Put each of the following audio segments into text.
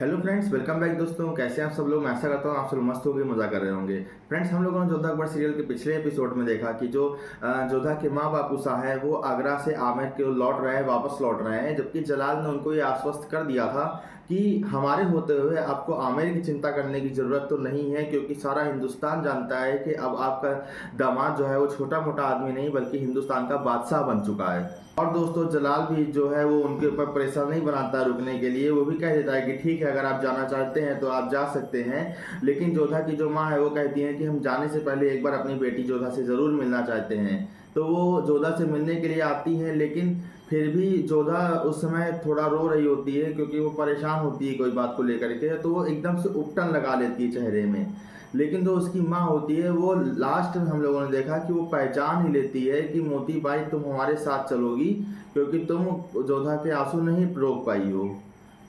Hello friends, welcome back दोस्तों। कैसे हैं आप सब लोग। मैं आशा करता हूँ आप सब मस्त होकर मजा कर रहे होंगे। फ्रेंड्स, हम लोगों ने जोधा अकबर सीरियल के पिछले एपिसोड में देखा कि जो जोधा के माँ बाप उषा है वो आगरा से आमिर के लौट रहे हैं, वापस लौट रहे हैं, जबकि जलाल ने उनको ये आश्वस्त कर दिया था कि हमारे होते हुए आपको आमिर की चिंता करने की ज़रूरत तो नहीं है, क्योंकि सारा हिंदुस्तान जानता है कि अब आपका दामाद जो है वो छोटा मोटा आदमी नहीं बल्कि हिंदुस्तान का बादशाह बन चुका है। और दोस्तों, जलाल भी जो है वो उनके ऊपर प्रेशर नहीं बनाता रुकने के लिए। वो भी कह देता है कि ठीक है, अगर आप जाना चाहते हैं तो आप जा सकते हैं। लेकिन जोधा की जो माँ है वो कहती है कि हम जाने से पहले एक बार अपनी बेटी जोधा से ज़रूर मिलना चाहते हैं। तो वो जोधा से मिलने के लिए आती हैं, लेकिन फिर भी जोधा उस समय थोड़ा रो रही होती है क्योंकि वो परेशान होती है कोई बात को लेकर के। तो वो एकदम से उपटन लगा लेती है चेहरे में। लेकिन जो उसकी माँ होती है वो लास्ट में हम लोगों ने देखा कि वो पहचान ही लेती है कि मोती बाई तुम हमारे साथ चलोगी, क्योंकि तुम जोधा के आंसू नहीं रोक पाई हो,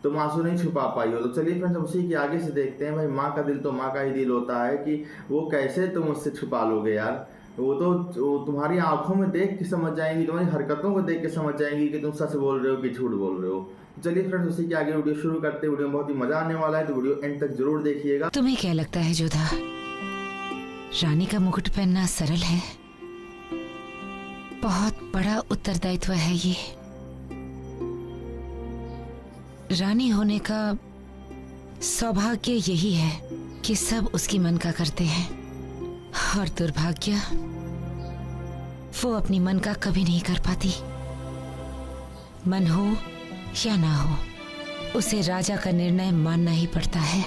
तुम आंसू नहीं छुपा पाई हो। तो चलिए फ्रेंड्स, उसी के आगे से देखते हैं। भाई, माँ का दिल तो माँ का ही दिल होता है कि वो कैसे तुम उससे छुपा लोगे यार। वो तुम्हारी आंखों में देख के समझ जाएंगी, तुम्हारी हरकतों को देख के समझ जाएंगी कि तुम सच बोल रहे हो कि झूठ बोल रहे हो। चलिए फ्रेंड्स, उसी के आगे वीडियो शुरू करते हैं। वीडियो में बहुत ही मजा आने वाला है, तो वीडियो एंड तक जरूर देखिएगा। तुम्हें क्या लगता है जोधा, रानी का मुकुट पहनना सरल है? बहुत बड़ा उत्तरदायित्व है ये। रानी होने का सौभाग्य यही है कि सब उसकी मन का करते हैं, और दुर्भाग्य वो अपनी मन का कभी नहीं कर पाती। मन हो या ना हो, उसे राजा का निर्णय मानना ही पड़ता है।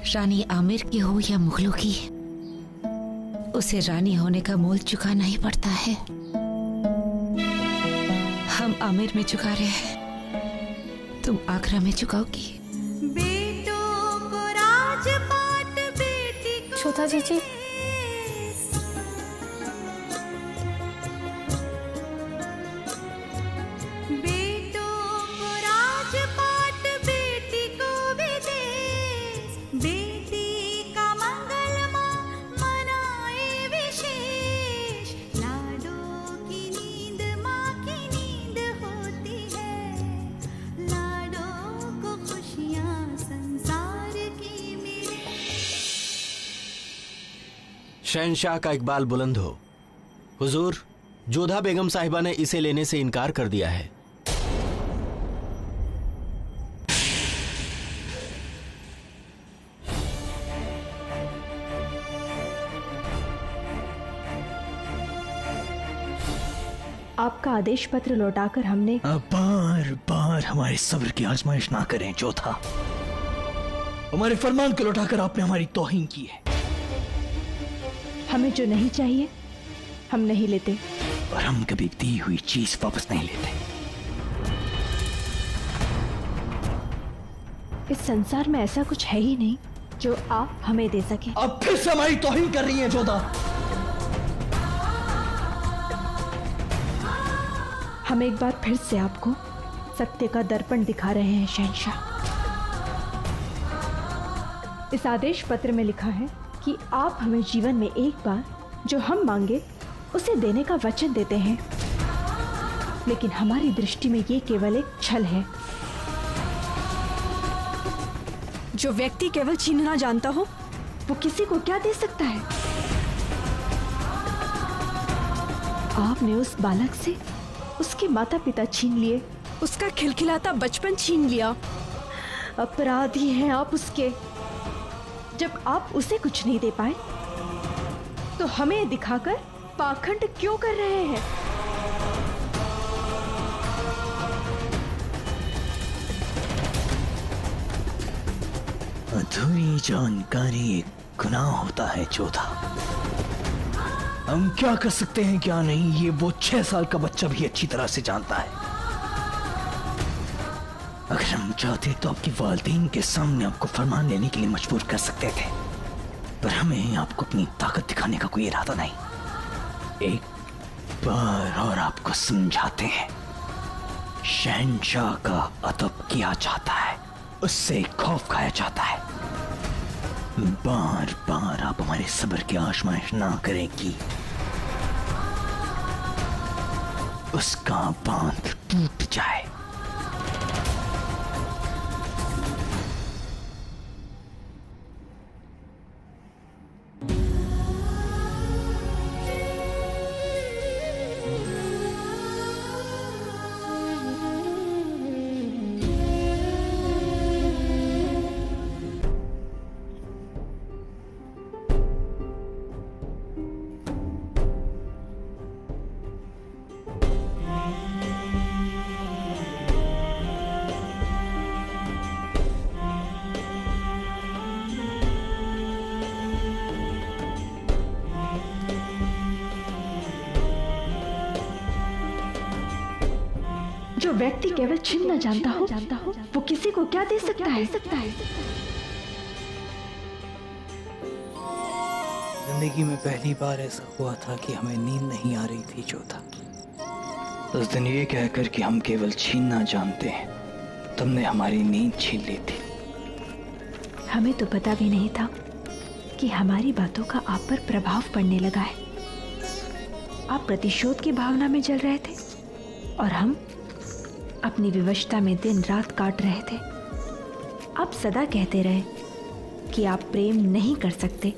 रानी आमिर की हो या मुगलों की, उसे रानी होने का मोल चुकाना ही पड़ता है। हम आमिर में चुका रहे हैं, तुम आगरा में चुकाओगी। बेटों को राजपाट, बेटी को श्रोता जीजी, बेटों को राजपाट, बेटी को विदेश, बेटी का मंगल मां मनाए विशेष। लाडों की नींद मां की नींद होती है, लाडों को खुशियां संसार की मिले। शहंशाह का इकबाल बुलंद हो। हुजूर, जोधा बेगम साहिबा ने इसे लेने से इनकार कर दिया है। आपका आदेश पत्र लौटाकर हमने अब बार बार हमारे सब्र की आजमाइश ना करें जोधा। हमारे फरमान को लौटाकर आपने हमारी तौहीन की है। हमें जो नहीं चाहिए हम नहीं लेते, और हम कभी दी हुई चीज वापस नहीं लेते। इस संसार में ऐसा कुछ है ही नहीं जो आप हमें दे सके। अब फिर से हमारी तौहीन कर रही हैं जोधा। हम एक बार फिर से आपको सत्य का दर्पण दिखा रहे हैं शहंशाह। इस आदेश पत्र में लिखा है कि आप हमें जीवन में एक बार जो हम मांगे उसे देने का वचन देते हैं, लेकिन हमारी दृष्टि में ये केवल एक छल है। जो व्यक्ति केवल छीनना जानता हो वो किसी को क्या दे सकता है? आपने उस बालक से उसके माता पिता छीन लिए, उसका खिलखिलाता बचपन छीन लिया। अपराधी हैं आप उसके। जब आप उसे कुछ नहीं दे पाए तो हमें दिखाकर पाखंड क्यों कर रहे हैं? अधूरी जानकारी एक गुनाह होता है जोधा। हम क्या कर सकते हैं क्या नहीं, ये वो 6 साल का बच्चा भी अच्छी तरह से जानता है। अगर हम चाहते तो आपके वालिदैन के सामने आपको फरमान लेने के लिए मजबूर कर सकते थे, पर हमें आपको अपनी ताकत दिखाने का कोई इरादा नहीं। एक बार और आपको समझाते हैं, शहंशाह का अदब किया जाता है, उससे खौफ खाया जाता है। बार बार आप हमारे सब्र की आजमाइश ना करेंगी, उसका बांध टूट जाए। जो व्यक्ति केवल छीनना जानता हो वो किसी को क्या दे सकता है? जिंदगी में पहली बार ऐसा हुआ था कि हमें नींद नहीं आ रही थी जोधा। उस दिन ये कहकर कि हम केवल छीनना जानते हैं, तुमने हमारी नींद छीन ली थी। हमें तो पता भी नहीं था कि हमारी बातों का आप पर प्रभाव पड़ने लगा है। आप प्रतिशोध की भावना में जल रहे थे और हम अपनी विवशता में दिन रात काट रहे थे। आप सदा कहते रहे कि आप प्रेम नहीं कर सकते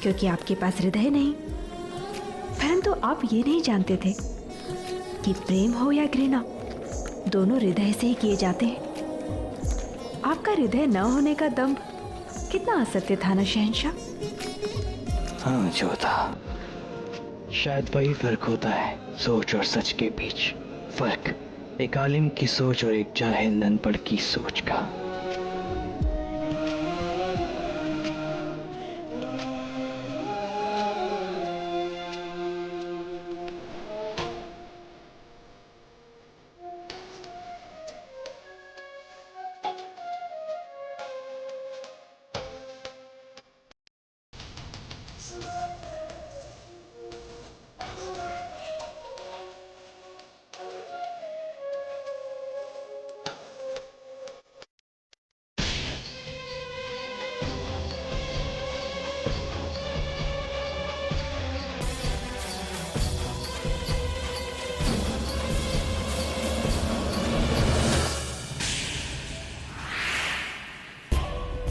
क्योंकि आपके पास हृदय नहीं, परंतु आप ये नहीं जानते थे कि प्रेम हो या घृणा दोनों हृदय से ही किए जाते हैं। आपका हृदय न होने का दम्भ कितना असत्य था ना शहंशाह। हाँ जोधा, शायद वही फर्क होता है सोच और सच के बीच। फर्क एक आलिम की सोच और एक जाहिल अनपढ़ की सोच का।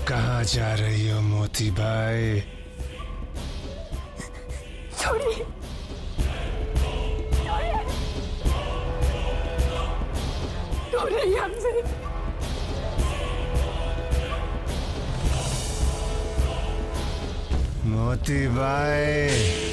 कहाँ जा रही हो मोती बाई? छोड़िए, दूर रहिए हमसे। मोती बाई,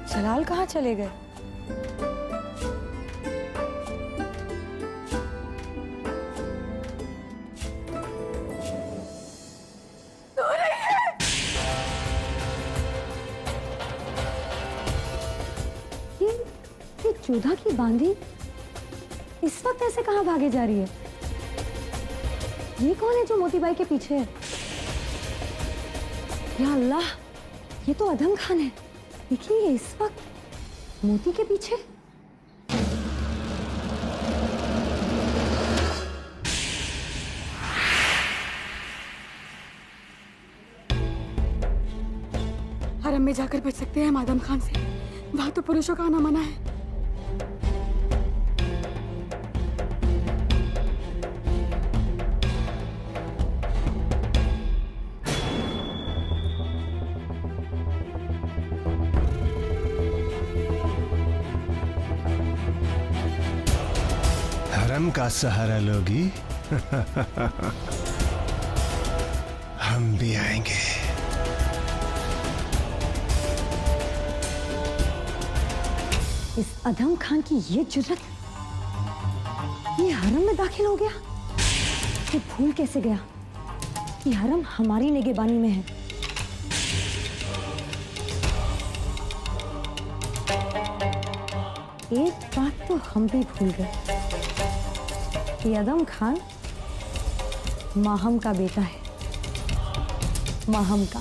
जलाल कहाँ चले गए? ये जोधा की बांदी इस वक्त ऐसे कहाँ भागे जा रही है? ये कौन है जो मोतीबाई के पीछे है? या अल्लाह, ये तो अधम खान है। देखिए ये इस वक्त मोती के पीछे। हरम में जाकर बच सकते हैं हम आदम खान से, वहां तो पुरुषों का आना मना है। हरम का सहारा लोगी? हम भी आएंगे। इस अधम खान की ये जुर्रत, ये हरम में दाखिल हो गया। ये भूल कैसे गया कि हरम हमारी निगहबानी में है। एक बात तो हम भी भूल गए कि अदम खान माहम का बेटा है। माहम का।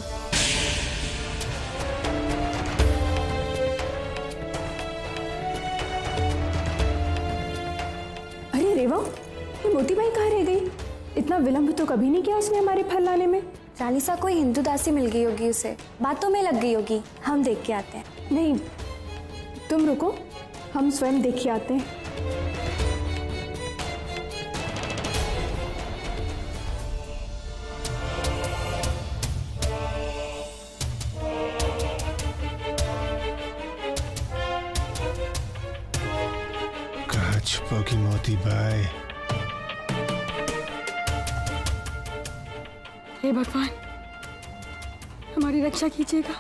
अरे रेवा, ये मोतीबाई कहाँ रह गई? इतना विलंब तो कभी नहीं किया उसने हमारे फल लाने में। चालीसा कोई हिंदू दासी मिल गई होगी, उसे बातों में लग गई होगी। हम देख के आते हैं। नहीं, तुम रुको, हम स्वयं देख के आते हैं। कहाँ छुपोगी मोती बाई? हे भगवान, हमारी रक्षा कीजिएगा।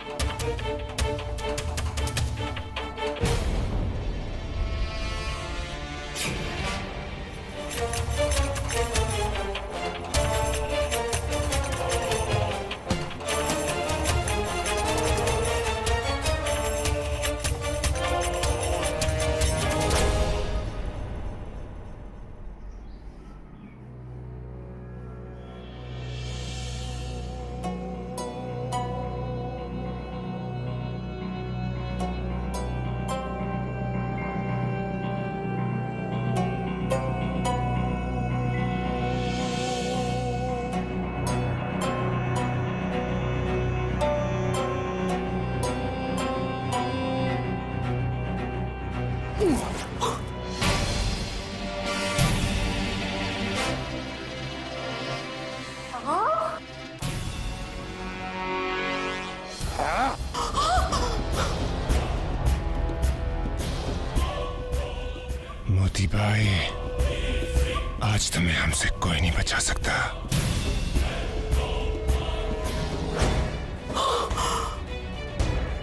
आज तुम्हें हमसे कोई नहीं बचा सकता।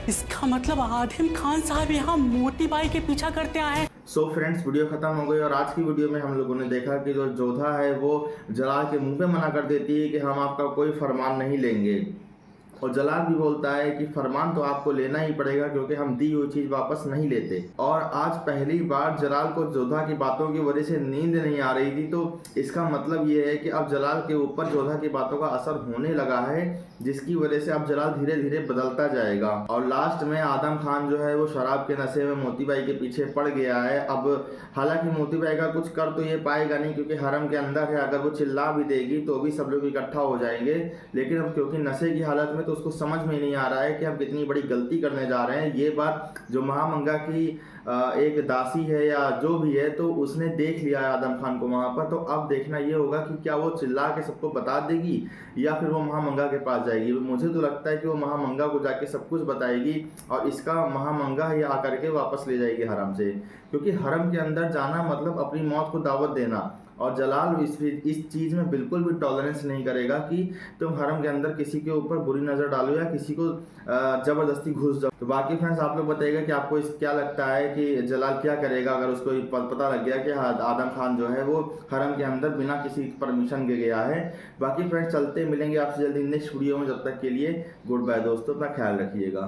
इसका मतलब आदिम खान साहब यहाँ मोती बाई के पीछा करते आए। सो फ्रेंड्स, वीडियो खत्म हो गई और आज की वीडियो में हम लोगों ने देखा कि जो जोधा है वो जलाल के मुंह पे मना कर देती है कि हम आपका कोई फरमान नहीं लेंगे, और जलाल भी बोलता है कि फरमान तो आपको लेना ही पड़ेगा क्योंकि हम दी हुई चीज वापस नहीं लेते। और आज पहली बार जलाल को जोधा की बातों की वजह से नींद नहीं आ रही थी, तो इसका मतलब ये है कि अब जलाल के ऊपर जोधा की बातों का असर होने लगा है, जिसकी वजह से अब जलाल धीरे धीरे बदलता जाएगा। और लास्ट में आदम खान जो है वो शराब के नशे में मोती बाई के पीछे पड़ गया है। अब हालांकि मोती बाई का कुछ कर तो ये पाएगा नहीं क्योंकि हरम के अंदर है, अगर वो चिल्ला भी देगी तो भी सब लोग इकट्ठा हो जाएंगे, लेकिन अब क्योंकि नशे की हालत में तो उसको समझ में नहीं आ रहा है कि हम कितनी बड़ी गलती करने जा रहे हैं। ये बात जो महामंगा की एक दासी है या जो भी है, तो उसने देख लिया है आदम खान को वहां पर। तो अब देखना ये होगा कि क्या वो चिल्ला के सबको बता देगी या फिर वो महामंगा के पास जाएगी। मुझे तो लगता है कि वो महामंगा को जाके सब कुछ बताएगी और इसका महामंगा ही आकर के वापस ले जाएगी हरम से, क्योंकि हरम के अंदर जाना मतलब अपनी मौत को दावत देना। और जलाल इस चीज़ में बिल्कुल भी टॉलरेंस नहीं करेगा कि तुम हरम के अंदर किसी के ऊपर बुरी नज़र डालो या किसी को ज़बरदस्ती घुस जाओ। तो बाकी फ्रेंड्स, आप लोग बताइएगा कि आपको क्या लगता है कि जलाल क्या करेगा अगर उसको पता लग गया कि आदम खान जो है वो हरम के अंदर बिना किसी परमिशन के गया है। बाकी फ्रेंड्स, चलते मिलेंगे आपसे जल्दी नेक्स्ट वीडियो में। जब तक के लिए गुड बाय दोस्तों, अपना ख्याल रखिएगा।